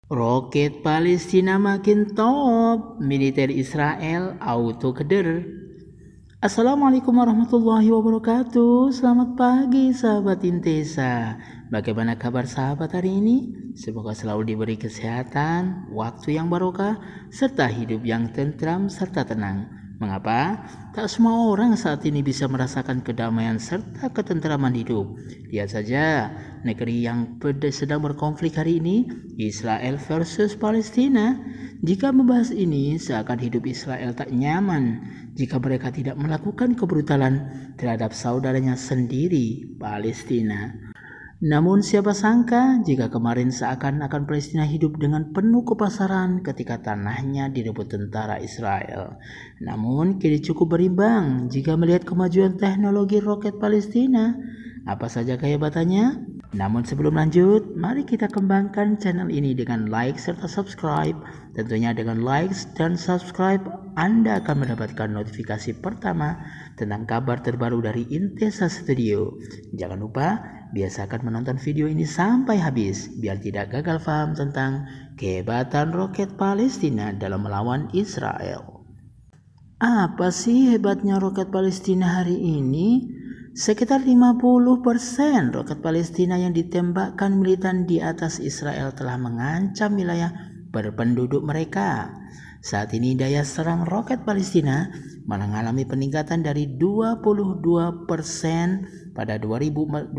Roket Palestina makin top, militer Israel auto keder. Assalamualaikum warahmatullahi wabarakatuh. Selamat pagi sahabat Intesa. Bagaimana kabar sahabat hari ini? Semoga selalu diberi kesehatan, waktu yang barokah, serta hidup yang tentram serta tenang. Mengapa? Tak semua orang saat ini bisa merasakan kedamaian serta ketentraman hidup. Lihat saja, negeri yang sedang berkonflik hari ini, Israel versus Palestina. Jika membahas ini, seakan hidup Israel tak nyaman jika mereka tidak melakukan kebrutalan terhadap saudaranya sendiri, Palestina. Namun siapa sangka jika kemarin seakan-akan Palestina hidup dengan penuh kepasaran ketika tanahnya direbut tentara Israel. Namun kini cukup berimbang jika melihat kemajuan teknologi roket Palestina. Apa saja kehebatannya? Namun sebelum lanjut, mari kita kembangkan channel ini dengan like serta subscribe. Tentunya dengan likes dan subscribe, Anda akan mendapatkan notifikasi pertama tentang kabar terbaru dari Intesa Studio. Jangan lupa, biasakan menonton video ini sampai habis, biar tidak gagal paham tentang kehebatan roket Palestina dalam melawan Israel. Apa sih hebatnya roket Palestina hari ini? Sekitar 50% roket Palestina yang ditembakkan militan di atas Israel telah mengancam wilayah berpenduduk mereka. Saat ini daya serang roket Palestina mengalami peningkatan dari 22% pada 2012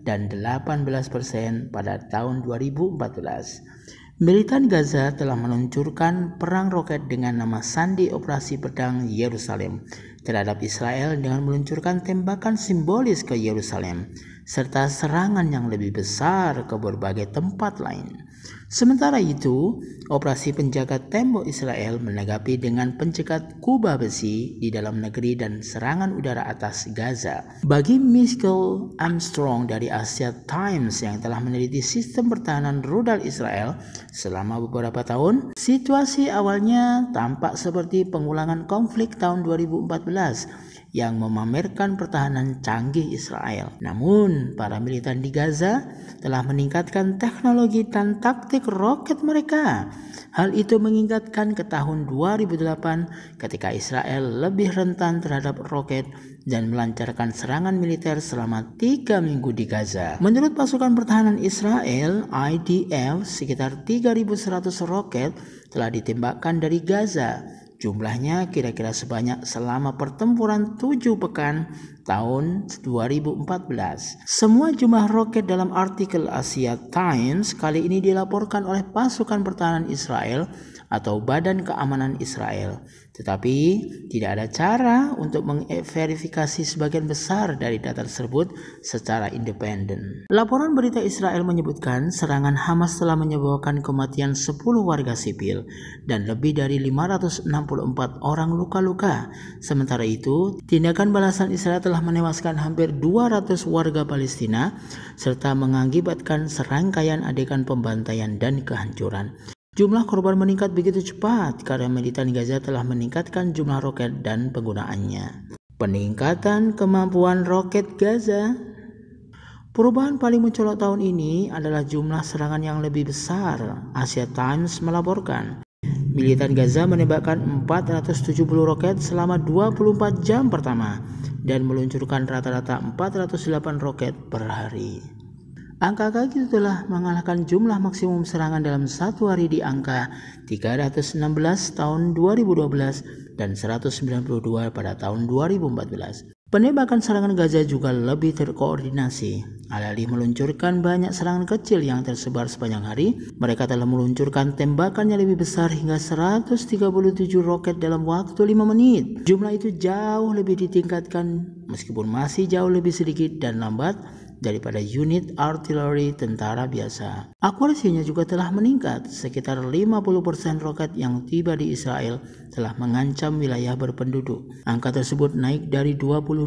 dan 18% pada tahun 2014. Militan Gaza telah meluncurkan perang roket dengan nama Sandi Operasi Pedang Yerusalem terhadap Israel dengan meluncurkan tembakan simbolis ke Yerusalem serta serangan yang lebih besar ke berbagai tempat lain. Sementara itu, operasi penjaga tembok Israel menanggapi dengan pencegat kubah besi di dalam negeri dan serangan udara atas Gaza. Bagi Michael Armstrong dari Asia Times yang telah meneliti sistem pertahanan rudal Israel selama beberapa tahun, situasi awalnya tampak seperti pengulangan konflik tahun 2014 yang memamerkan pertahanan canggih Israel. Namun, para militan di Gaza telah meningkatkan teknologi dan taktik roket mereka. Hal itu mengingatkan ke tahun 2008 ketika Israel lebih rentan terhadap roket dan melancarkan serangan militer selama 3 minggu di Gaza. Menurut pasukan pertahanan Israel, IDF, sekitar 3.100 roket telah ditembakkan dari Gaza. Jumlahnya kira-kira sebanyak selama pertempuran 7 pekan tahun 2014. Semua jumlah roket dalam artikel Asia Times kali ini dilaporkan oleh pasukan pertahanan Israel atau Badan Keamanan Israel. Tetapi tidak ada cara untuk memverifikasi sebagian besar dari data tersebut secara independen. Laporan berita Israel menyebutkan serangan Hamas telah menyebabkan kematian 10 warga sipil dan lebih dari 564 orang luka-luka. Sementara itu, tindakan balasan Israel telah menewaskan hampir 200 warga Palestina serta mengakibatkan serangkaian adegan pembantaian dan kehancuran. Jumlah korban meningkat begitu cepat karena militan Gaza telah meningkatkan jumlah roket dan penggunaannya. Peningkatan kemampuan roket Gaza. Perubahan paling mencolok tahun ini adalah jumlah serangan yang lebih besar. Asia Times melaporkan, militan Gaza menembakkan 470 roket selama 24 jam pertama dan meluncurkan rata-rata 408 roket per hari. Angka itu telah mengalahkan jumlah maksimum serangan dalam satu hari di angka 316 tahun 2012 dan 192 pada tahun 2014. Penembakan serangan Gaza juga lebih terkoordinasi. Alih-alih meluncurkan banyak serangan kecil yang tersebar sepanjang hari, mereka telah meluncurkan tembakan yang lebih besar hingga 137 roket dalam waktu 5 menit. Jumlah itu jauh lebih ditingkatkan meskipun masih jauh lebih sedikit dan lambat daripada unit artileri tentara biasa. Akurasinya juga telah meningkat. Sekitar 50% roket yang tiba di Israel telah mengancam wilayah berpenduduk. Angka tersebut naik dari 22%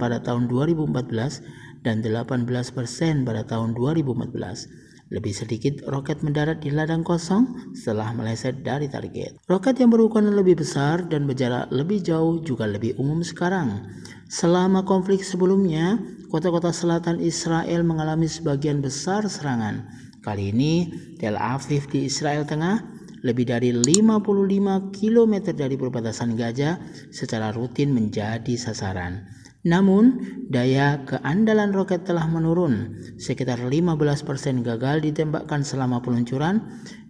pada tahun 2014 dan 18% pada tahun 2014. Lebih sedikit roket mendarat di ladang kosong setelah meleset dari target. Roket yang berukuran lebih besar dan berjarak lebih jauh juga lebih umum sekarang. Selama konflik sebelumnya, kota-kota selatan Israel mengalami sebagian besar serangan. Kali ini Tel Aviv di Israel Tengah, lebih dari 55 km dari perbatasan Gaza, secara rutin menjadi sasaran. Namun, daya keandalan roket telah menurun, sekitar 15% gagal ditembakkan selama peluncuran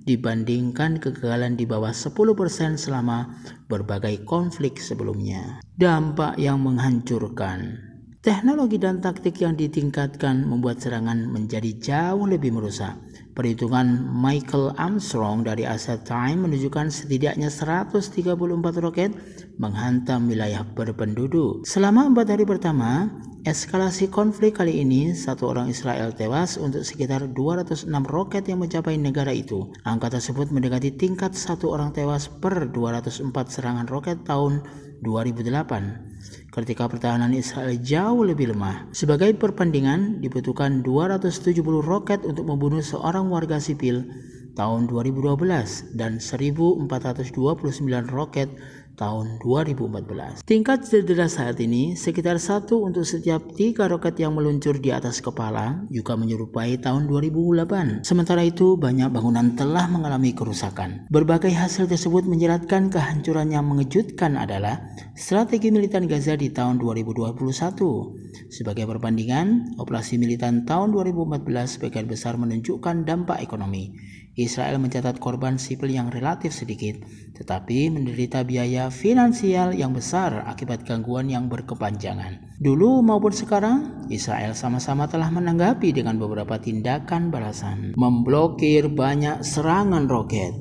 dibandingkan kegagalan di bawah 10% selama berbagai konflik sebelumnya. Dampak yang menghancurkan. Teknologi dan taktik yang ditingkatkan membuat serangan menjadi jauh lebih merusak. Perhitungan Michael Armstrong dari Asia Time menunjukkan setidaknya 134 roket menghantam wilayah berpenduduk. Selama 4 hari pertama, eskalasi konflik kali ini, 1 orang Israel tewas untuk sekitar 206 roket yang mencapai negara itu. Angka tersebut mendekati tingkat 1 orang tewas per 204 serangan roket tahun 2008. Ketika pertahanan Israel jauh lebih lemah. Sebagai perbandingan, dibutuhkan 270 roket untuk membunuh seorang warga sipil tahun 2012 dan 1429 roket tahun 2014. Tingkat cedera saat ini sekitar 1 untuk setiap 3 roket yang meluncur di atas kepala, juga menyerupai tahun 2008. Sementara itu, banyak bangunan telah mengalami kerusakan. Berbagai hasil tersebut menjelaskan kehancuran yang mengejutkan adalah strategi militan Gaza di tahun 2021. Sebagai perbandingan, operasi militan tahun 2014 sebagian besar menunjukkan dampak ekonomi. Israel mencatat korban sipil yang relatif sedikit, tetapi menderita biaya finansial yang besar akibat gangguan yang berkepanjangan. Dulu maupun sekarang, Israel sama-sama telah menanggapi dengan beberapa tindakan balasan, memblokir banyak serangan roket.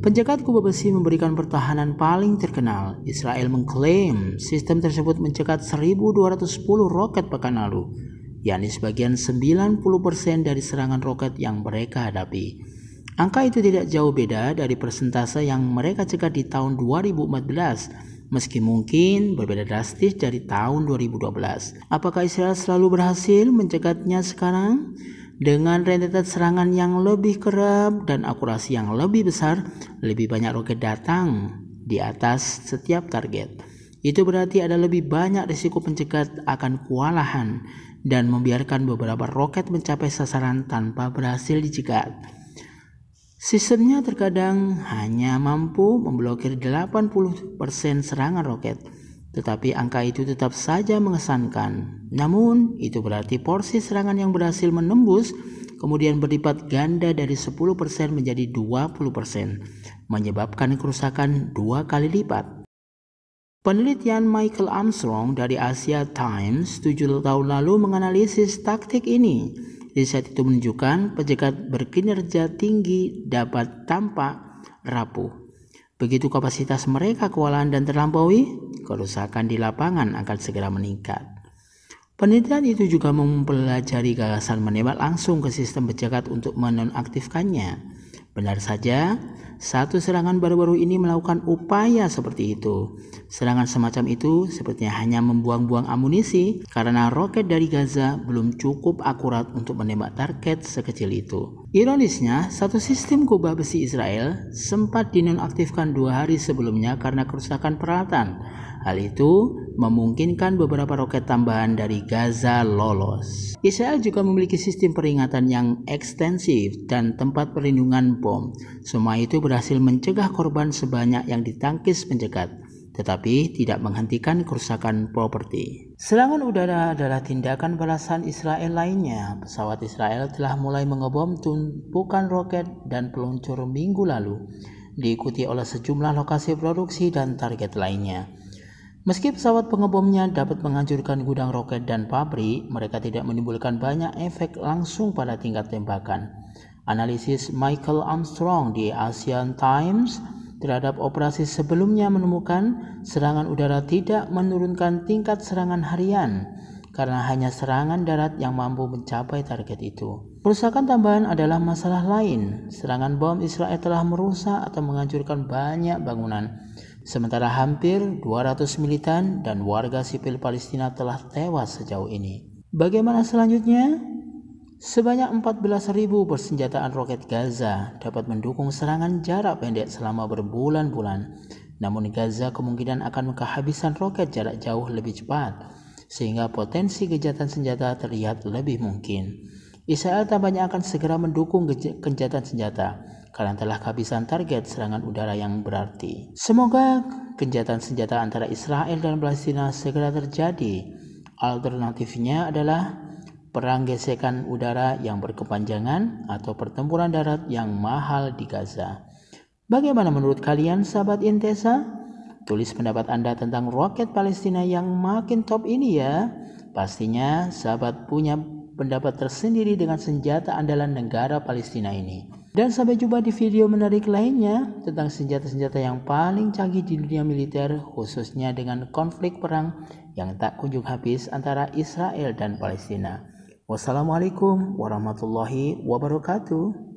Penjagat kubah besi memberikan pertahanan paling terkenal. Israel mengklaim sistem tersebut mencegat 1.210 roket pekan lalu, yakni sebagian 90% dari serangan roket yang mereka hadapi. Angka itu tidak jauh beda dari persentase yang mereka cegat di tahun 2014, meski mungkin berbeda drastis dari tahun 2012. Apakah Israel selalu berhasil mencegatnya sekarang? Dengan rentetan serangan yang lebih kerap dan akurasi yang lebih besar, lebih banyak roket datang di atas setiap target. Itu berarti ada lebih banyak risiko pencegat akan kewalahan dan membiarkan beberapa roket mencapai sasaran tanpa berhasil dicegat. Sistemnya terkadang hanya mampu memblokir 80% serangan roket, tetapi angka itu tetap saja mengesankan. Namun, itu berarti porsi serangan yang berhasil menembus kemudian berlipat ganda dari 10% menjadi 20%, menyebabkan kerusakan 2 kali lipat. Penelitian Michael Armstrong dari Asia Times 7 tahun lalu menganalisis taktik ini. Riset itu menunjukkan pencegat berkinerja tinggi dapat tampak rapuh. Begitu kapasitas mereka kewalahan dan terlampaui, kerusakan di lapangan akan segera meningkat. Penelitian itu juga mempelajari gagasan menembak langsung ke sistem pencegat untuk menonaktifkannya. Benar saja, satu serangan baru-baru ini melakukan upaya seperti itu. Serangan semacam itu sepertinya hanya membuang-buang amunisi karena roket dari Gaza belum cukup akurat untuk menembak target sekecil itu. Ironisnya, satu sistem kubah besi Israel sempat dinonaktifkan 2 hari sebelumnya karena kerusakan peralatan. Hal itu memungkinkan beberapa roket tambahan dari Gaza lolos. Israel juga memiliki sistem peringatan yang ekstensif dan tempat perlindungan bom. Semua itu berhasil mencegah korban sebanyak yang ditangkis pencegat, tetapi tidak menghentikan kerusakan properti. Serangan udara adalah tindakan balasan Israel lainnya. Pesawat Israel telah mulai mengebom tumpukan roket dan peluncur minggu lalu, diikuti oleh sejumlah lokasi produksi dan target lainnya. Meski pesawat pengebomnya dapat menghancurkan gudang roket dan pabrik, mereka tidak menimbulkan banyak efek langsung pada tingkat tembakan. Analisis Michael Armstrong di Asian Times terhadap operasi sebelumnya menemukan serangan udara tidak menurunkan tingkat serangan harian karena hanya serangan darat yang mampu mencapai target itu. Kerusakan tambahan adalah masalah lain. Serangan bom Israel telah merusak atau menghancurkan banyak bangunan, sementara hampir 200 militan dan warga sipil Palestina telah tewas sejauh ini. Bagaimana selanjutnya? Sebanyak 14.000 persenjataan roket Gaza dapat mendukung serangan jarak pendek selama berbulan-bulan. Namun Gaza kemungkinan akan kehabisan roket jarak jauh lebih cepat, sehingga potensi gencatan senjata terlihat lebih mungkin. Israel tampaknya akan segera mendukung gencatan senjata karena telah kehabisan target serangan udara yang berarti. Semoga gencatan senjata antara Israel dan Palestina segera terjadi. Alternatifnya adalah perang gesekan udara yang berkepanjangan atau pertempuran darat yang mahal di Gaza. Bagaimana menurut kalian sahabat Intesa? Tulis pendapat Anda tentang roket Palestina yang makin top ini ya. Pastinya sahabat punya pendapat tersendiri dengan senjata andalan negara Palestina ini. Dan sampai jumpa di video menarik lainnya tentang senjata-senjata yang paling canggih di dunia militer, khususnya dengan konflik perang yang tak kunjung habis antara Israel dan Palestina. Wassalamualaikum warahmatullahi wabarakatuh.